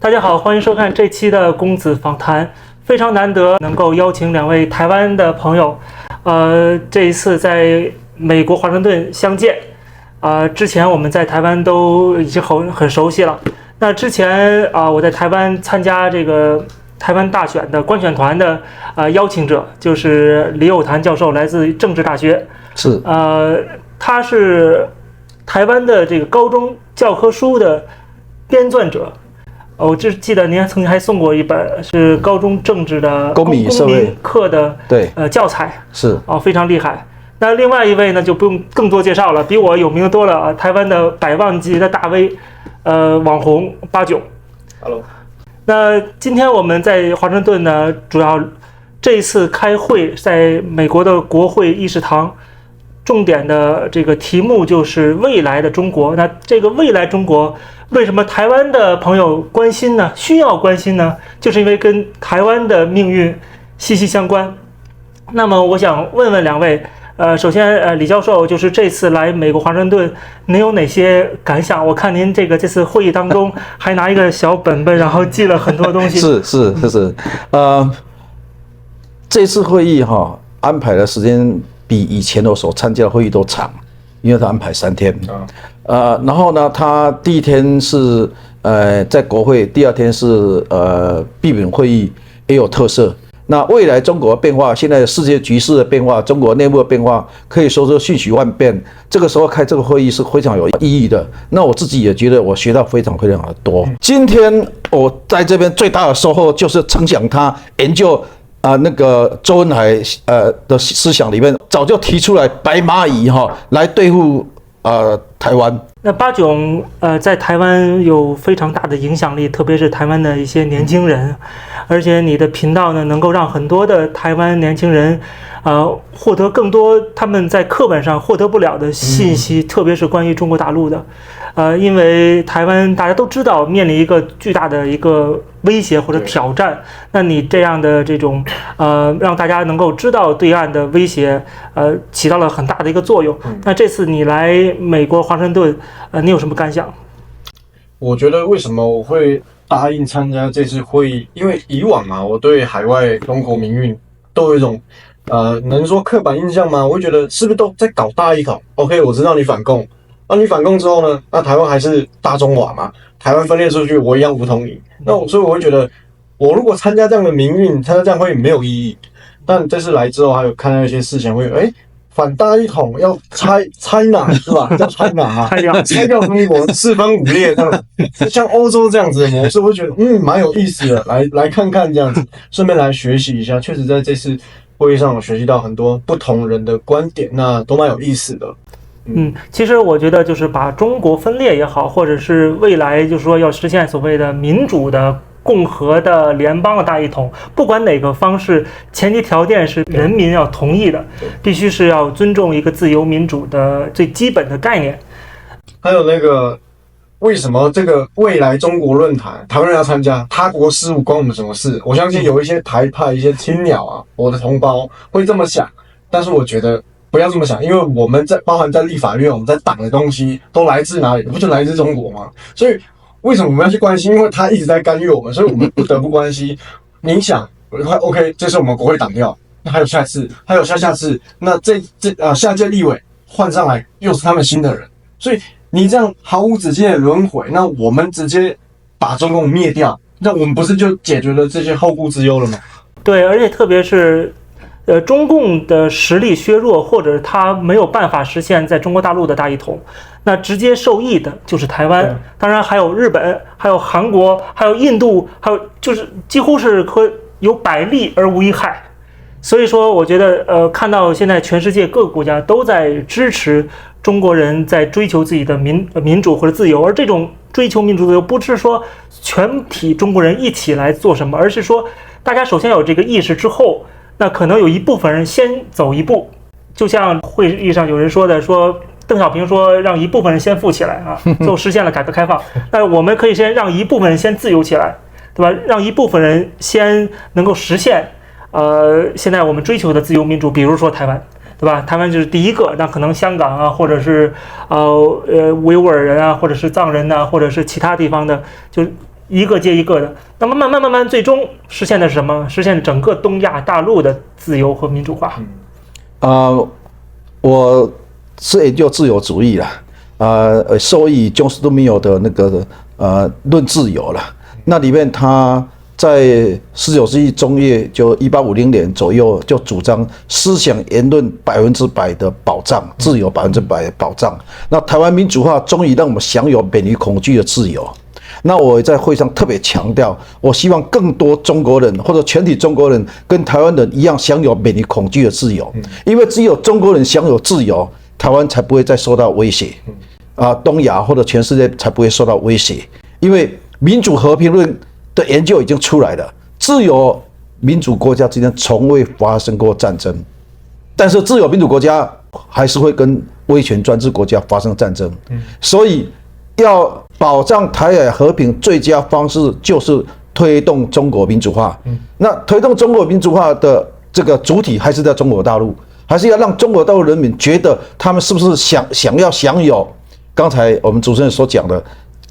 大家好，欢迎收看这期的公子访谈。非常难得能够邀请两位台湾的朋友，这一次在美国华盛顿相见。之前我们在台湾都已经很熟悉了。那之前我在台湾参加这个台湾大选的观选团的邀请者，就是李友谈教授，来自政治大学。是，他是台湾的这个高中教科书的编撰者。我只记得您曾经还送过一本是高中政治的公民课的教材，是非常厉害。那另外一位呢就不用更多介绍了，比我有名的多了啊，台湾的百万级的大 V， 网红八炯。Hello。那今天我们在华盛顿呢，主要这一次开会，在美国的国会议事堂，重点的这个题目就是未来的中国。那这个未来中国，为什么台湾的朋友关心呢？需要关心呢？就是因为跟台湾的命运息息相关。那么我想问问两位，首先李教授，就是这次来美国华盛顿，您有哪些感想？我看您这次会议当中还拿一个小本本，然后记了很多东西。是，这次会议安排的时间比以前我所参加的会议都长，因为他安排3天。然后呢，他第一天是在国会，第二天是闭门会议，也有特色。那未来中国的变化，现在世界局势的变化，中国内部的变化，可以说是瞬息万变。这个时候开这个会议是非常有意义的。那我自己也觉得我学到非常的多。今天我在这边最大的收获就是承享他研究那个周恩来的思想里面，早就提出来白蚂蚁来对付台湾。那八炯在台湾有非常大的影响力，特别是台湾的一些年轻人，而且你的频道呢，能够让很多的台湾年轻人获得更多他们在课本上获得不了的信息，特别是关于中国大陆的。因为台湾大家都知道面临一个巨大的一个威胁或者挑战，那你这样的这种让大家能够知道对岸的威胁，起到了很大的一个作用。那这次你来美国华盛顿，你有什么感想？我觉得为什么我会答应参加这次会议，因为以往我对海外中国民运都有一种能说刻板印象吗？我会觉得是不是都在搞大一统 ？OK， 我知道你反共。那你反共之后呢？那台湾还是大中华嘛？台湾分裂出去，我一样武统你。所以我会觉得，我如果参加这样的民运，参加这样会没有意义。但这次来之后，还有看到一些事情，会反大一统要China 是吧？叫 China 拆掉中国，四分五裂这样，像欧洲这样子的模式，我会觉得蛮有意思的。来看看这样子，顺便来学习一下。确实在这次会议上，我学习到很多不同人的观点，那都蛮有意思的。其实我觉得就是把中国分裂也好，或者是未来就是说要实现所谓的民主的共和的联邦的大一统，不管哪个方式，前提条件是人民要同意的，必须是要尊重一个自由民主的最基本的概念。还有为什么这个未来中国论坛台湾人要参加？他国事务关我们什么事？我相信有一些台派、一些青鸟我的同胞会这么想，但是我觉得不要这么想，因为我们包含在立法院，我们在党的东西都来自哪里？不就来自中国吗？所以为什么我们要去关心？因为他一直在干预我们，所以我们不得不关心。你想 ，OK， 这是我们国会挡掉，那还有下次，还有下次，那下届立委换上来又是他们新的人，所以你这样毫无止境的轮回，那我们直接把中共灭掉，那我们不是就解决了这些后顾之忧了吗？对，而且特别是。中共的实力削弱，或者他没有办法实现在中国大陆的大一统，那直接受益的就是台湾，当然还有日本，还有韩国，还有印度，还有就是几乎是有百利而无一害。所以说，我觉得看到现在全世界各个国家都在支持中国人在追求自己的民主或者自由，而这种追求民主自由不是说全体中国人一起来做什么，而是说大家首先有这个意识之后。那可能有一部分人先走一步，就像会议上有人说的，说邓小平说让一部分人先富起来最后实现了改革开放。那我们可以先让一部分人先自由起来，对吧？让一部分人先能够实现现在我们追求的自由民主，比如说台湾，对吧？台湾就是第一个，那可能香港或者是维吾尔人或者是藏人或者是其他地方的，就一个接一个的。那么慢慢，最终实现的是什么？实现整个东亚大陆的自由和民主化。我是研究自由主义啦，受益john stuart mill的那个论自由啦。那里面他在19世纪中叶，就1850年左右，就主张思想言论100%的保障，自由100%的保障。那台湾民主化终于让我们享有免于恐惧的自由。那我也在会上特别强调，我希望更多中国人或者全体中国人跟台湾人一样享有免于恐惧的自由，因为只有中国人享有自由，台湾才不会再受到威胁，东亚或者全世界才不会受到威胁。因为民主和平论的研究已经出来了，自由民主国家之间从未发生过战争，但是自由民主国家还是会跟威权专制国家发生战争，所以要保障台海和平最佳方式就是推动中国民主化。那推动中国民主化的这个主体还是在中国大陆，还是要让中国大陆人民觉得他们是不是想要享有刚才我们主持人所讲的。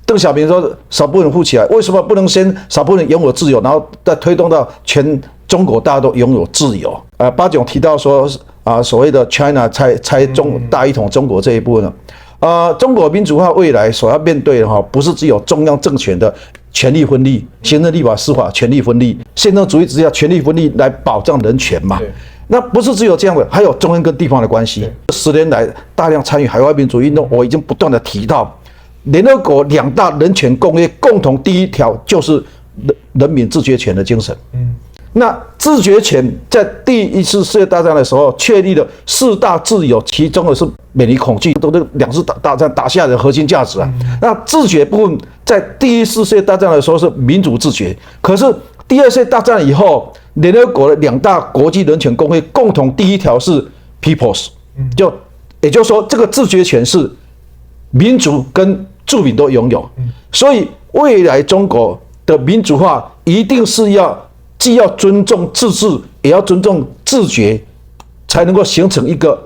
邓小平说少部分富起来，为什么不能先少部分人拥有自由，然后再推动到全中国大家都拥有自由？巴炯提到说所谓的 China 拆大一统中国这一部分呢。中国民主化未来所要面对的不是只有中央政权的权力分立，行政、立法、司法权力分立，宪政主义之下权力分立来保障人权嘛？那不是只有这样的，还有中央跟地方的关系。10年来大量参与海外民主运动，我已经不断的提到，联合国2大人权公约共同第一条就是人民自决权的精神。那自决权在第一次世界大战的时候确立了4大自由，其中的是免于恐惧，都是2次大战打下的核心价值啊。那自决部分在第一次世界大战的时候是民主自决，可是第2次世界大战以后，联合国的2大国际人权公约共同第一条是 peoples， 也就是说这个自决权是民族跟住民都拥有，所以未来中国的民主化一定是既要尊重自治，也要尊重自觉，才能够形成一个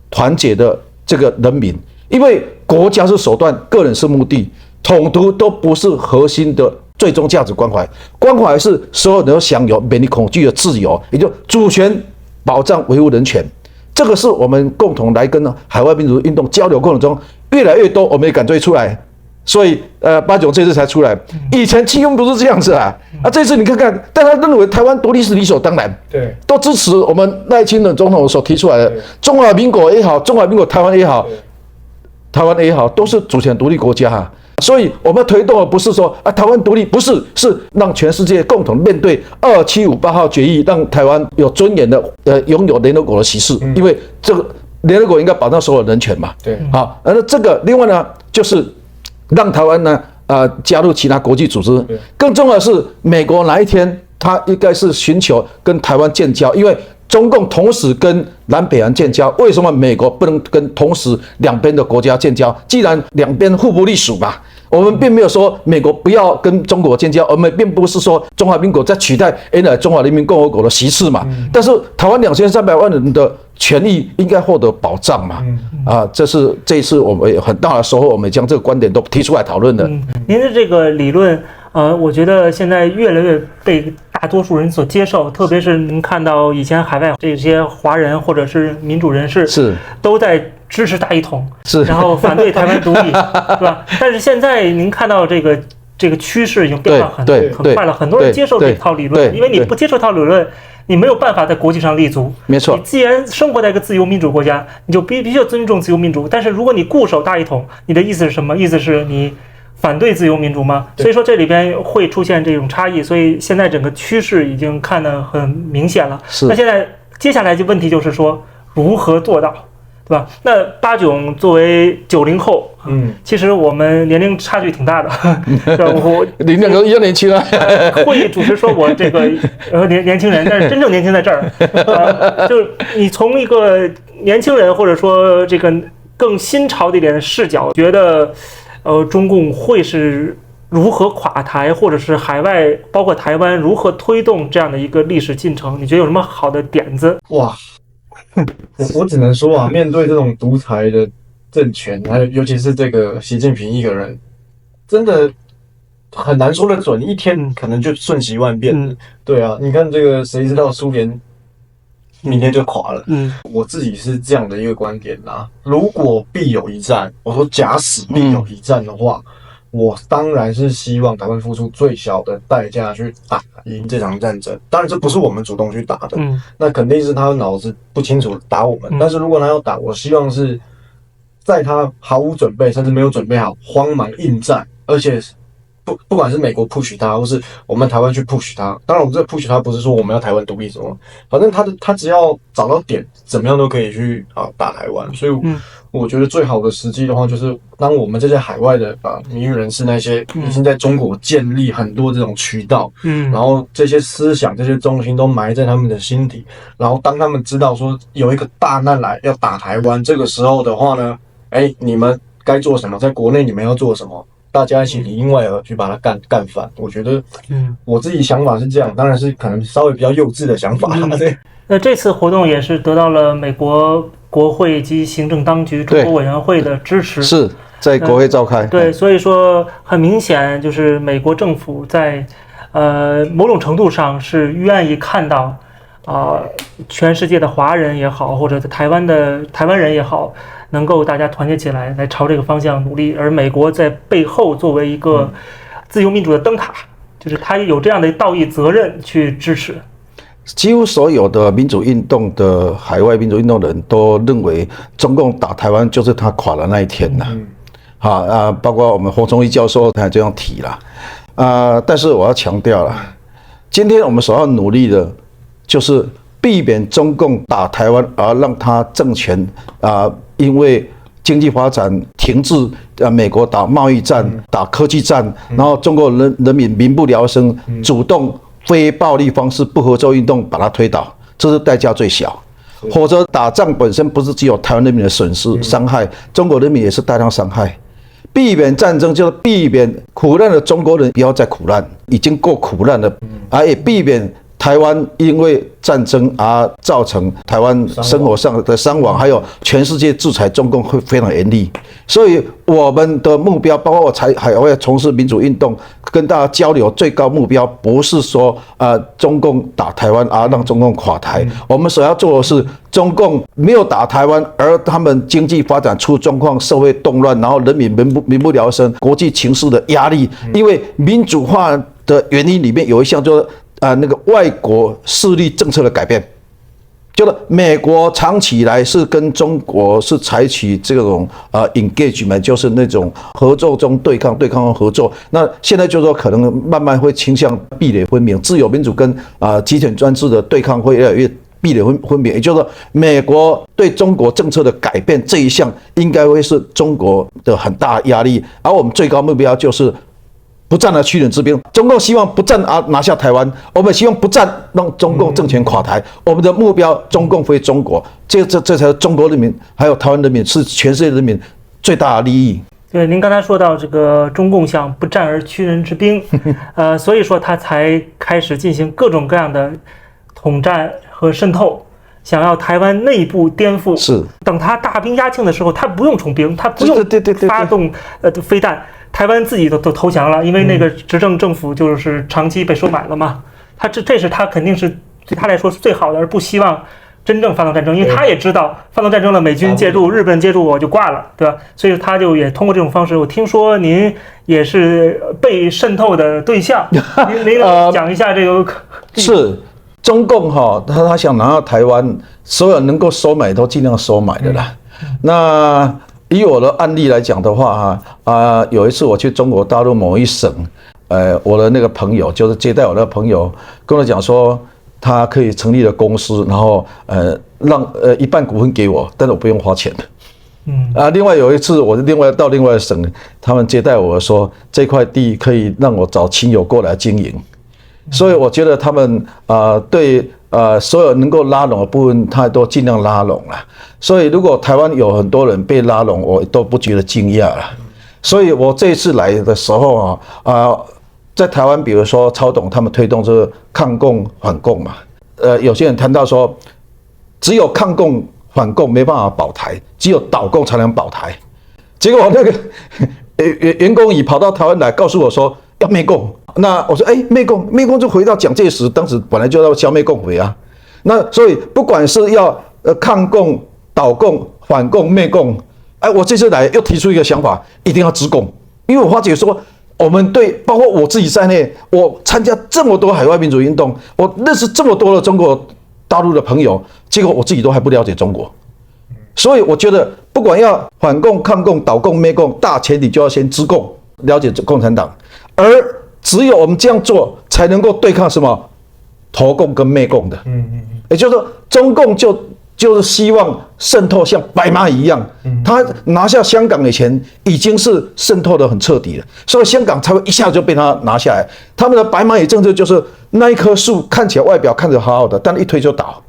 团结的这个人民。因为国家是手段，个人是目的，统独都不是核心的最终价值关怀。关怀是所有人都享有免于恐惧的自由，也就主权保障、维护人权。这个是我们共同来跟海外民主运动交流过程中，越来越多我们也感觉出来。所以巴炯这次才出来，以前气氛不是这样子啊！这次你看看，大家认为台湾独立是理所当然，对，都支持我们赖清德总统所提出来的中华民国也好，中华民国台湾也好，台湾也好，都是主权独立国家啊。所以我们推动的不是说台湾独立，不是，是让全世界共同面对2758号决议，让台湾有尊严的拥有联合国的席次，因为这个联合国应该保障所有人权嘛。对，好，而这个另外呢，就是让台湾呢加入其他国际组织。更重要的是，美国哪一天他应该是寻求跟台湾建交，因为中共同时跟南北韩建交，为什么美国不能跟同时两边的国家建交？既然两边互不隶属嘛，我们并没有说美国不要跟中国建交，我们并不是说中华民国在取代原来中华人民共和国的席次嘛。但是台湾2300万人的权益应该获得保障嘛。这是这一次我们有很大的收获，我们将这个观点都提出来讨论的。您的这个理论，我觉得现在越来越被大多数人所接受，特别是您看到以前海外这些华人或者是民主人士都在支持大一统，然后反对台湾独立，是吧？但是现在您看到这个趋势已经变化很快了，很多人接受这套理论，因为你不接受这套理论，你没有办法在国际上立足。没错，你既然生活在一个自由民主国家，你就必须要尊重自由民主。但是如果你固守大一统，你的意思是什么？意思是你反对自由民主吗？所以说这里边会出现这种差异，所以现在整个趋势已经看得很明显了。那现在接下来就问题就是说如何做到，对吧？那巴炯作为90后，其实我们年龄差距挺大的，你两个一样年轻啊。会议主持说我这个年轻人，但是真正年轻在这儿，就是你从一个年轻人或者说这个更新潮的一点的视角，觉得中共会是如何垮台，或者是海外包括台湾如何推动这样的一个历史进程？你觉得有什么好的点子？哇，我只能说啊，面对这种独裁的政权，还有尤其是这个习近平一个人，真的很难说得准，一天可能就瞬息万变。对啊，你看这个，谁知道苏联明天就垮了。我自己是这样的一个观点啦。如果必有一战，我说假使必有一战的话，我当然是希望台湾付出最小的代价去打赢这场战争。当然，这不是我们主动去打的，那肯定是他脑子不清楚打我们。但是如果他要打，我希望是在他毫无准备，甚至没有准备好，慌忙应战，而且不管是美国 push 他，或是我们台湾去 push 他，当然我们这个 push 他不是说我们要台湾独立什么，反正他只要找到点，怎么样都可以去打台湾。所以我觉得最好的时机的话，就是当我们这些海外的民运人士，那些已经在中国建立很多这种渠道，然后这些思想、这些中心都埋在他们的心底，然后当他们知道说有一个大难来要打台湾，这个时候的话呢，你们该做什么，在国内你们要做什么？大家一起里应外合去把它干翻。我觉得，我自己想法是这样，当然是可能稍微比较幼稚的想法。对。那这次活动也是得到了美国国会及行政当局中国委员会的支持，是在国会召开。对，所以说很明显就是美国政府在某种程度上是愿意看到全世界的华人也好，或者台湾人也好，能够大家团结起来，来朝这个方向努力。而美国在背后作为一个自由民主的灯塔，就是他有这样的道义责任去支持。几乎所有的民主运动的海外民主运动的人都认为，中共打台湾就是他垮的那一天呐。包括我们洪忠义教授他这样提了。但是我要强调了，今天我们所要努力的，就是避免中共打台湾，而让他政权因为经济发展停滞，美国打贸易战、打科技战，然后中国人民民不聊生，主动非暴力方式不合作运动把它推倒，这是代价最小。否则打仗本身不是只有台湾人民的损失伤害，中国人民也是大量伤害。避免战争就是避免苦难的中国人不要再苦难，已经够苦难了，也避免台湾因为战争而造成台湾生活上的伤亡，还有全世界制裁中共会非常严厉。所以我们的目标，包括我海外从事民主运动，跟大家交流，最高目标不是说中共打台湾而让中共垮台，我们所要做的是中共没有打台湾，而他们经济发展出状况，社会动乱，然后人民民不聊生，国际情势的压力，因为民主化的原因里面有一项就是那个外国势力政策的改变，就是美国长期以来是跟中国是采取这种engagement， 就是那种合作中对抗中合作。那现在就是说可能慢慢会倾向壁垒分明，自由民主跟集权专制的对抗会越来越壁垒分明。也就是说，美国对中国政策的改变这一项，应该会是中国的很大压力。而我们最高目标就是不战而屈人之兵，中共希望不战而拿下台湾，我们希望不战让中共政权垮台。我们的目标，中共非中国，这才是中国人民还有台湾人民，是全世界人民最大的利益。对，您刚才说到这个中共想不战而屈人之兵，所以说他才开始进行各种各样的统战和渗透，想要台湾内部颠覆。是，等他大兵压境的时候，他不用充兵，他不用发动飞弹。台湾自己都投降了，因为那个执政政府就是长期被收买了嘛。这是他肯定是对他来说是最好的，而不希望真正发动战争，因为他也知道发动战争了，美军介入，日本介入我就挂了，对吧？所以他就也通过这种方式。我听说您也是被渗透的对象，您讲一下这个。是中共他想拿到台湾，所有能够收买都尽量收买的啦。那以我的案例来讲的话有一次我去中国大陆某一省，我的那个朋友，就是接待我的朋友，跟我讲说，他可以成立了公司，然后让一半股份给我，但是我不用花钱的。另外有一次我到另外的省，他们接待我说，这块地可以让我找亲友过来经营。所以我觉得他们对所有能够拉拢的部分，他都尽量拉拢了。所以如果台湾有很多人被拉拢，我都不觉得惊讶了。所以我这一次来的时候在台湾，比如说曹董他们推动这个抗共反共嘛，有些人谈到说，只有抗共反共没办法保台，只有倒共才能保台。结果那个袁弓夷跑到台湾来告诉我说，要灭共。那我说，灭共就回到蒋介石当时本来就要消灭共匪啊。那所以不管是要抗共、倒共、反共、灭共，我这次来又提出一个想法，一定要直共，因为我发觉说。我们对，包括我自己在内，我参加这么多海外民主运动，我认识这么多的中国大陆的朋友，结果我自己都还不了解中国，所以我觉得不管要反共、抗共、倒共、灭共，大前提就要先知共，了解共产党，而只有我们这样做，才能够对抗什么投共跟灭共的。也就是说，中共就是希望渗透像白蚂蚁一样，他拿下香港以前已经是渗透得很彻底了，所以香港才会一下就被他拿下来。他们的白蚂蚁政策就是那一棵树看起来外表看着好好的，但一推就倒。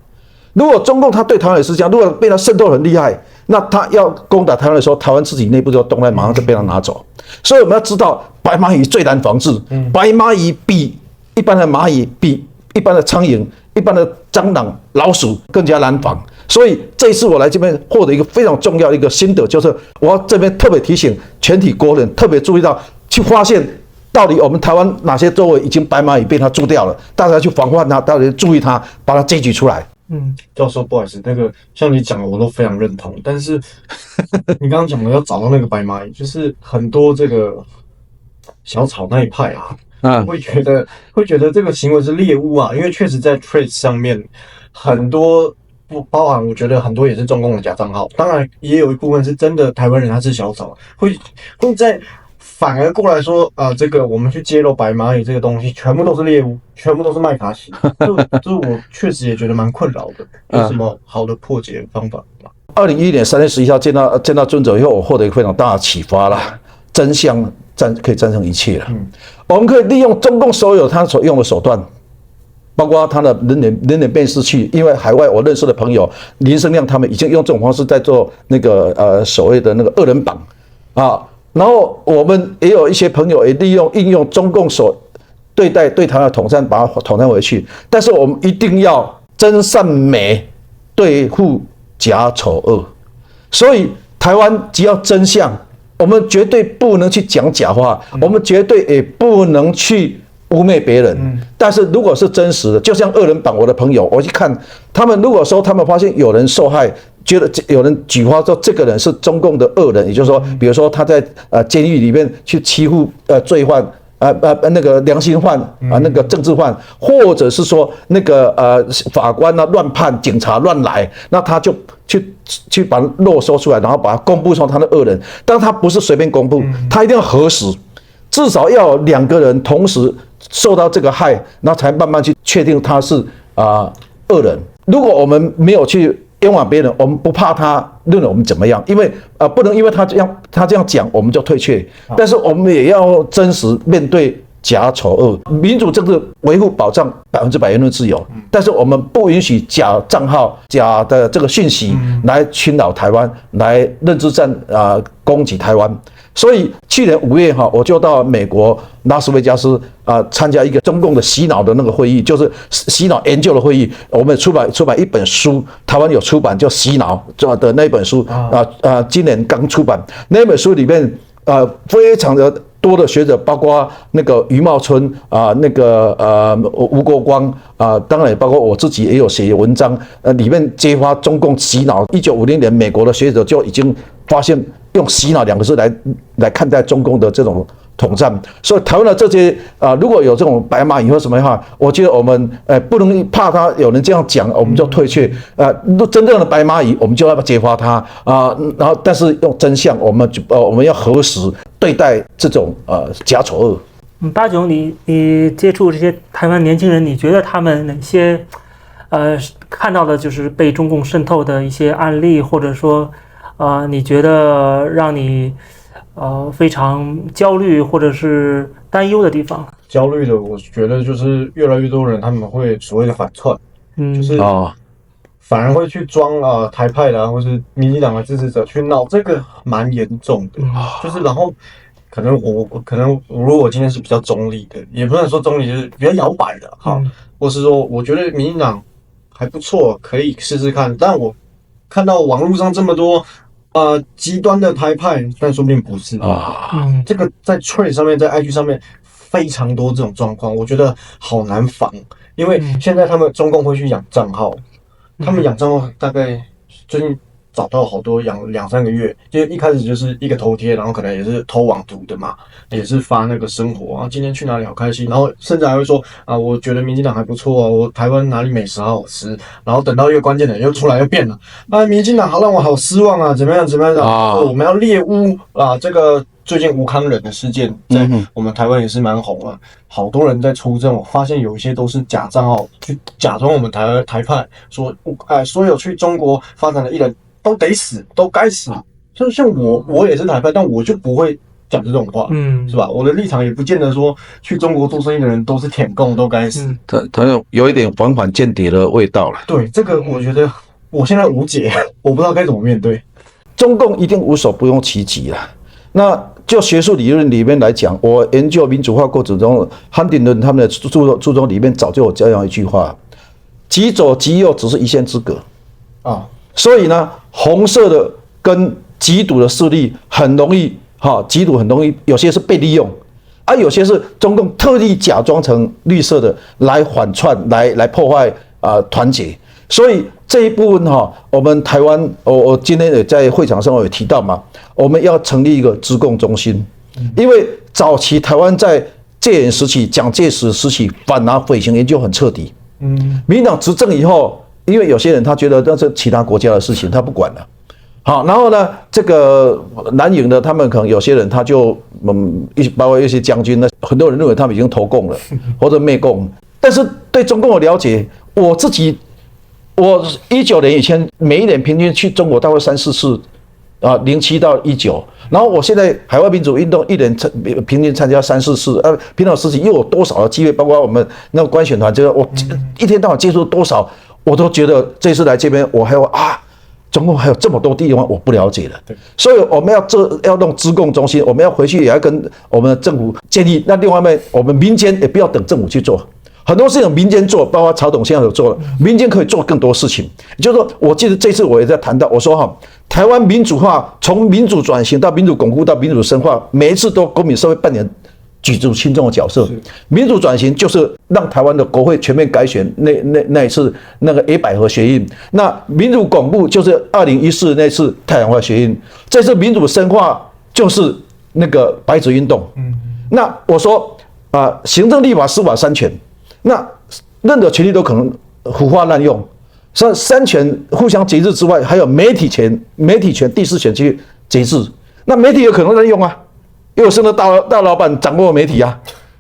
如果中共他对台湾也是这样，如果被他渗透很厉害，那他要攻打台湾的时候，台湾自己内部就动乱，马上就被他拿走。所以我们要知道，白蚂蚁最难防治，白蚂蚁比一般的蚂蚁、比一般的苍蝇、一般的蟑螂、老鼠更加难防。所以这一次我来这边获得一个非常重要的一个心得，就是我要这边特别提醒全体国人，特别注意到去发现到底我们台湾哪些周围已经白蚂蚁被它蛀掉了，大家去防范它，大家注意它，把它截取出来。教授，不好意思，那个像你讲的我都非常认同，但是你刚刚讲的要找到那个白蚂蚁，就是很多这个小草那一派会觉得这个行为是猎物啊，因为确实在 Threads 上面很多。不包含，我觉得很多也是中共的假账号，当然也有一部分是真的台湾人，他是小草，会在反而过来说，这个我们去揭露白蚂蚁这个东西，全部都是猎物，全部都是麦卡锡，就我确实也觉得蛮困扰的，有什么好的破解方法吗？2011年3月11号见到尊者以后，我获得一个非常大的启发啦，真相可以战胜一切了。我们可以利用中共所有他所用的手段。包括他的人脸辨识器，因为海外我认识的朋友林生亮他们已经用这种方式在做那个所谓的那个恶人榜啊，然后我们也有一些朋友也应用中共所对台湾的统战，把它统战回去，但是我们一定要真善美对付假丑恶，所以台湾只要真相，我们绝对不能去讲假话，我们绝对也不能去污蔑别人，但是如果是真实的，就像恶人榜，我的朋友，我去看他们，如果说他们发现有人受害，觉得有人举发说这个人是中共的恶人，也就是说，比如说他在监狱里面去欺负罪犯。那个良心犯那个政治犯，或者是说那个法官乱判，警察乱来，那他就去把肉搜出来，然后把它公布成他的恶人，但他不是随便公布，他一定要核实，至少要有2个人同时受到这个害，然后才慢慢去确定他是恶人。如果我们没有去冤枉别人，我们不怕他论我们怎么样，因为不能因为他这样讲我们就退却，但是我们也要真实面对假丑恶。民主政治维护保障100%言论自由，但是我们不允许假账号、假的这个讯息来侵扰台湾，来认知战攻击台湾。所以去年5月我就到美国拉斯维加斯参加一个中共的洗脑的那个会议，就是洗脑研究的会议。我们出版一本书，台湾有出版叫《洗脑》的那本书今年刚出版。那本书里面非常的多的学者，包括那个余茂春那个吴国光当然也包括我自己也有写文章，里面揭发中共洗脑。1950年美国的学者就已经发现用洗脑2个字来看待中共的这种统战，所以台湾的这些如果有这种白蚂蚁或什么的话，我觉得我们不能怕他有人这样讲，我们就退却。真正的白蚂蚁，我们就要揭发它然后但是用真相，我们要核实对待这种假丑恶。89，你接触这些台湾年轻人，你觉得他们哪些看到的就是被中共渗透的一些案例，或者说你觉得让你非常焦虑或者是担忧的地方？焦虑的，我觉得就是越来越多人他们会所谓的反串，就是反而会去装台派的或是民进党的支持者去闹，这个蛮严重的。就是然后可能如果我今天是比较中立的，也不能说中立，就是比较摇摆的或是说我觉得民进党还不错，可以试试看。但我看到网络上这么多极端的台派，但说不定不是这个在 Threads 上面，在 IG 上面非常多这种状况，我觉得好难防，因为现在他们中共会去养账号，他们养账号大概最近找到好多养2-3个月，就一开始就是一个头贴，然后可能也是偷网图的嘛，也是发那个生活啊，今天去哪里好开心，然后甚至还会说啊，我觉得民进党还不错啊，我台湾哪里美食好好吃，然后等到一个关键点又出来又变了，啊，民进党好让我好失望啊，怎么样啊，我们要猎巫啊，这个最近吴康仁的事件在我们台湾也是蛮红啊，好多人在出征，我发现有一些都是假账号，去假装我们台派说，所有去中国发展的艺人都得死，都该死。像我也是台派，但我就不会讲这种话，是吧？我的立场也不见得说去中国做生意的人都是舔共，都该死。他有一点反反间谍的味道了。对，这个我觉得我现在无解，我不知道该怎么面对。中共一定无所不用其极啦。那就学术理论里面来讲，我研究民主化过程中，汉丁顿他们的著作里面早就有这样一句话：极左极右只是一线之隔啊。所以呢，红色的跟极独的势力很容易，极独很容易，有些是被利用，有些是中共特地假装成绿色的来反串，来破坏团结。所以这一部分我们台湾，我今天也在会场上有提到嘛，我们要成立一个资共中心，因为早期台湾在戒严时期、蒋介石时期，反而匪行研究很彻底。民进党执政以后，因为有些人他觉得那是其他国家的事情，他不管了。好，然后呢，这个蓝营的他们可能有些人他就包括一些将军呢，很多人认为他们已经投共了或者灭共，但是对中共的了解，我19年以前每一年平均去中国大概3-4次，07到19，然后我现在海外民主运动一年平均参加3-4次，平常时期又有多少的机会，包括我们那个官选团，就是我一天到晚接触多少，我都觉得这次来这边我还有中共还有这么多地方我不了解了，所以我们要弄资共中心，我们要回去也要跟我们的政府建议。那另外一面，我们民间也不要等政府去做。很多事情民间做，包括曹董现在有做了，民间可以做更多事情。也就是说，我记得这次我也在谈到，我说台湾民主化从民主转型到民主巩固到民主深化，每一次都公民社会扮演举足轻重的角色。民主转型就是让台湾的国会全面改选，那一次那个野百合学运。那民主巩固就是2014那次太阳花学运。这次民主深化就是那个白纸运动。那我说行政、立法、司法三权。那任何权利都可能腐化滥用，所以三权互相节制之外，还有媒体权、第四权去节制。那媒体有可能滥用因为是那大老板掌握媒体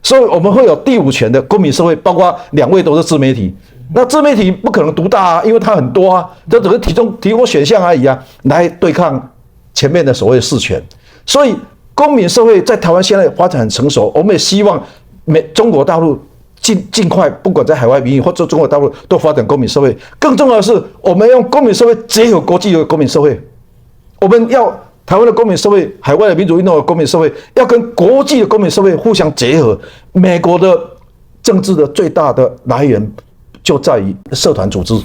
所以我们会有第五权的公民社会，包括2位都是自媒体。那自媒体不可能独大因为它很多这只是提供选项而已来对抗前面的所谓的4权。所以公民社会在台湾现在发展很成熟，我们也希望中国大陆尽快，不管在海外民意或者中国大陆都发展公民社会。更重要的是，我们用公民社会结合国际的公民社会。我们要台湾的公民社会、海外的民主运动的公民社会，要跟国际的公民社会互相结合。美国的政治的最大的来源就在于社团组织，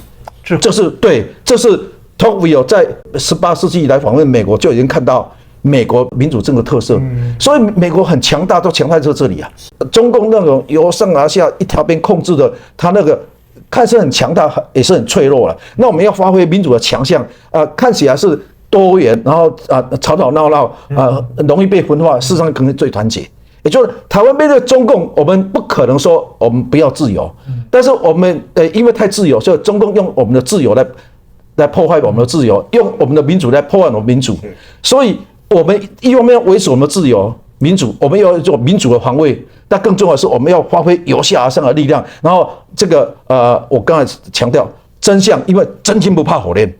这是 Tocqueville 在18世纪以来访问美国就已经看到美国民主政的特色，所以美国很强大，都强大在这里中共那种由上而下一条边控制的，他那个看似很强大，也是很脆弱了。那我们要发挥民主的强项看起来是多元，然后吵吵闹闹容易被分化，事实上可能最团结。也就是台湾面对中共，我们不可能说我们不要自由，但是我们因为太自由，所以中共用我们的自由来破坏我们的自由，用我们的民主来破坏我们的民主，所以我们一方面要维持我们的自由民主，我们要做民主的防卫，但更重要的是我们要发挥由下而上的力量。然后这个我刚才强调真相，因为真金不怕火炼。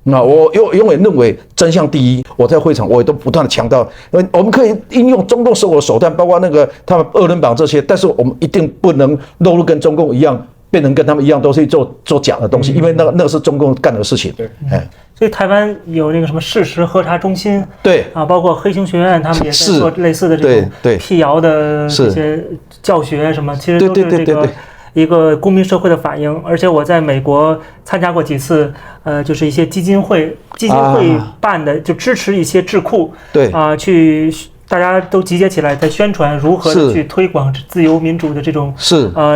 那我永远认为真相第一。我在会场我也都不断的强调，我们可以应用中共所有手段，包括那个他们2人绑这些，但是我们一定不能落入跟中共一样，变成跟他们一样都是做假的东西，因为那个是中共干的事情。对，所以台湾有那个什么事实核查中心，对包括黑熊学院，他们也在做类似的这种辟谣的这些教学什么，其实都是这个一个公民社会的反应。而且我在美国参加过几次，就是一些基金会办的，就支持一些智库，对去大家都集结起来，在宣传如何的去推广自由民主的这种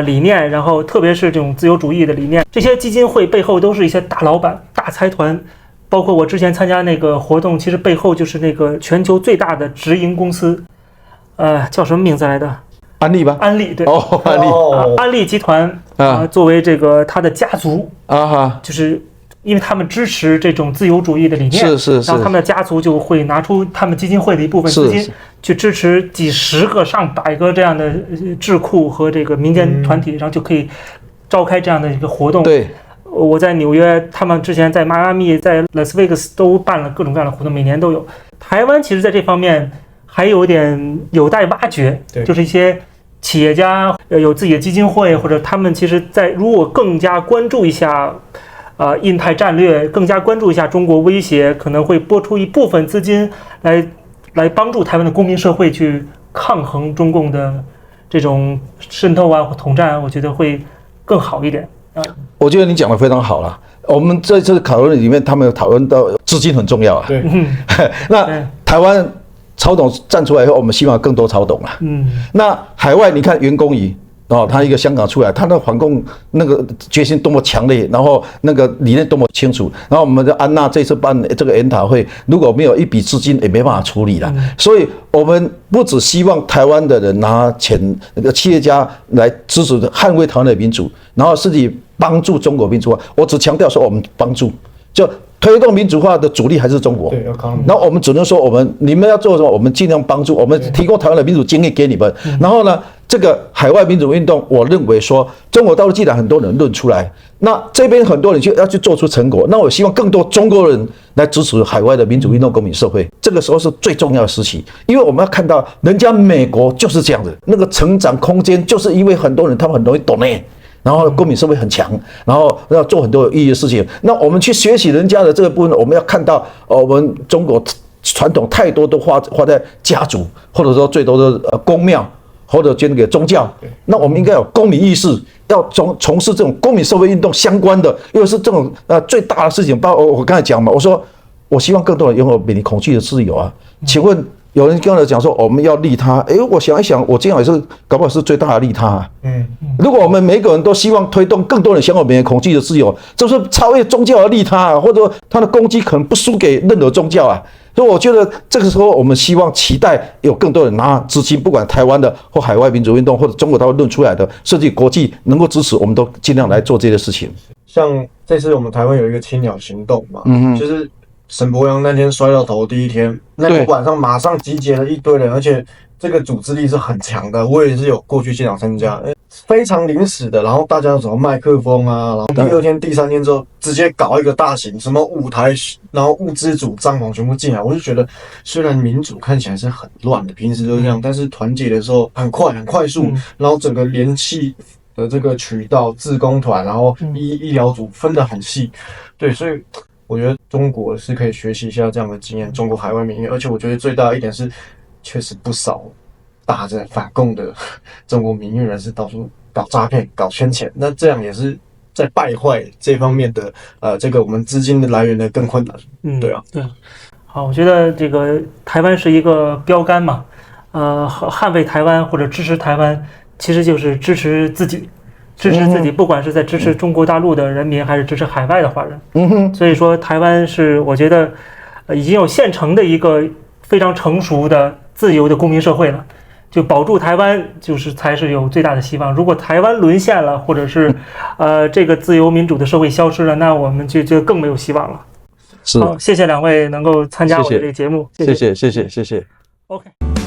理念，然后特别是这种自由主义的理念。这些基金会背后都是一些大老板、大财团，包括我之前参加那个活动，其实背后就是那个全球最大的直营公司，叫什么名字来的？安利吧？安利，对，安利集团作为这个他的家族就是因为他们支持这种自由主义的理念，然后他们的家族就会拿出他们基金会的一部分资金去支持几十个、上百个这样的智库和这个民间团体，然后就可以召开这样的一个活动。对，我在纽约，他们之前在迈阿密、在拉斯维加斯都办了各种各样的活动，每年都有。台湾其实在这方面还有点有待挖掘，就是一些企业家有自己的基金会，或者他们其实在如果更加关注一下印太战略，更加关注一下中国威胁，可能会拨出一部分资金来帮助台湾的公民社会去抗衡中共的这种渗透或统战，我觉得会更好一点。我觉得你讲的非常好了。我们在这次讨论里面，他们有讨论到资金很重要啊。对，那台湾曹董站出来以后，我们希望更多曹董了。那海外你看袁弓夷他一个香港出来，他的反共那个决心多么强烈，然后那个理念多么清楚。然后我们的安娜这次办这个研讨会，如果没有一笔资金，也没办法处理了。所以我们不只希望台湾的人拿钱，那个企业家来支持捍卫台湾的民主，然后自己帮助中国民主化。我只强调说我们帮助，就推动民主化的主力还是中国。对，然后我们只能说你们要做什么，我们尽量帮助，我们提供台湾的民主经验给你们。然后呢，这个海外民主运动，我认为说中国大陆既然很多人论出来，那这边很多人要去做出成果，那我希望更多中国人来支持海外的民主运动、公民社会。这个时候是最重要的时期，因为我们要看到人家美国就是这样子，那个成长空间就是因为很多人他们很容易懂然后公民社会很强，然后要做很多有意义的事情。那我们去学习人家的这个部分，我们要看到我们中国传统太多都花在家族，或者说最多的公庙，或者捐给宗教。那我们应该有公民意识，要从事这种公民社会运动相关的，因为是这种最大的事情。包括我刚才讲嘛，我说我希望更多人拥有免于恐惧的自由啊。请问有人跟我讲说我们要利他，我想一想，我这样也是搞不好是最大的利他。如果我们每个人都希望推动更多人享有免于恐惧的自由，这是超越宗教的利他或者说他的攻击可能不输给任何宗教所以我觉得这个时候我们希望期待有更多人拿资金，不管台湾的或海外民主运动或者中国大陆论出来的，甚至国际能够支持，我们都尽量来做这些事情。像这次我们台湾有一个青鸟行动嘛，就是沈伯洋那天摔到头第一天，那天晚上马上集结了一堆人，而且这个组织力是很强的。我也是有过去现场参加，非常临时的，然后大家找麦克风然后第二天、第三天之后直接搞一个大型什么舞台，然后物资组、帐篷全部进来。我就觉得，虽然民主看起来是很乱的，平时都这样，但是团结的时候很快速，然后整个联系的这个渠道、志工团，然后医疗组分得很细，对，所以我觉得中国是可以学习一下这样的经验，中国海外民运，而且我觉得最大的一点是，确实不少打着反共的中国民运人士到处搞诈骗、搞圈钱，那这样也是在败坏这方面的这个我们资金的来源的更困难。对。好，我觉得这个台湾是一个标杆嘛，捍卫台湾或者支持台湾，其实就是支持自己。不管是在支持中国大陆的人民，还是支持海外的华人。所以说台湾是我觉得已经有现成的一个非常成熟的自由的公民社会了，就保住台湾才是有最大的希望。如果台湾沦陷了，或者是这个自由民主的社会消失了，那我们就更没有希望了。是。好，谢谢两位能够参加我的这个节目。谢谢。OK。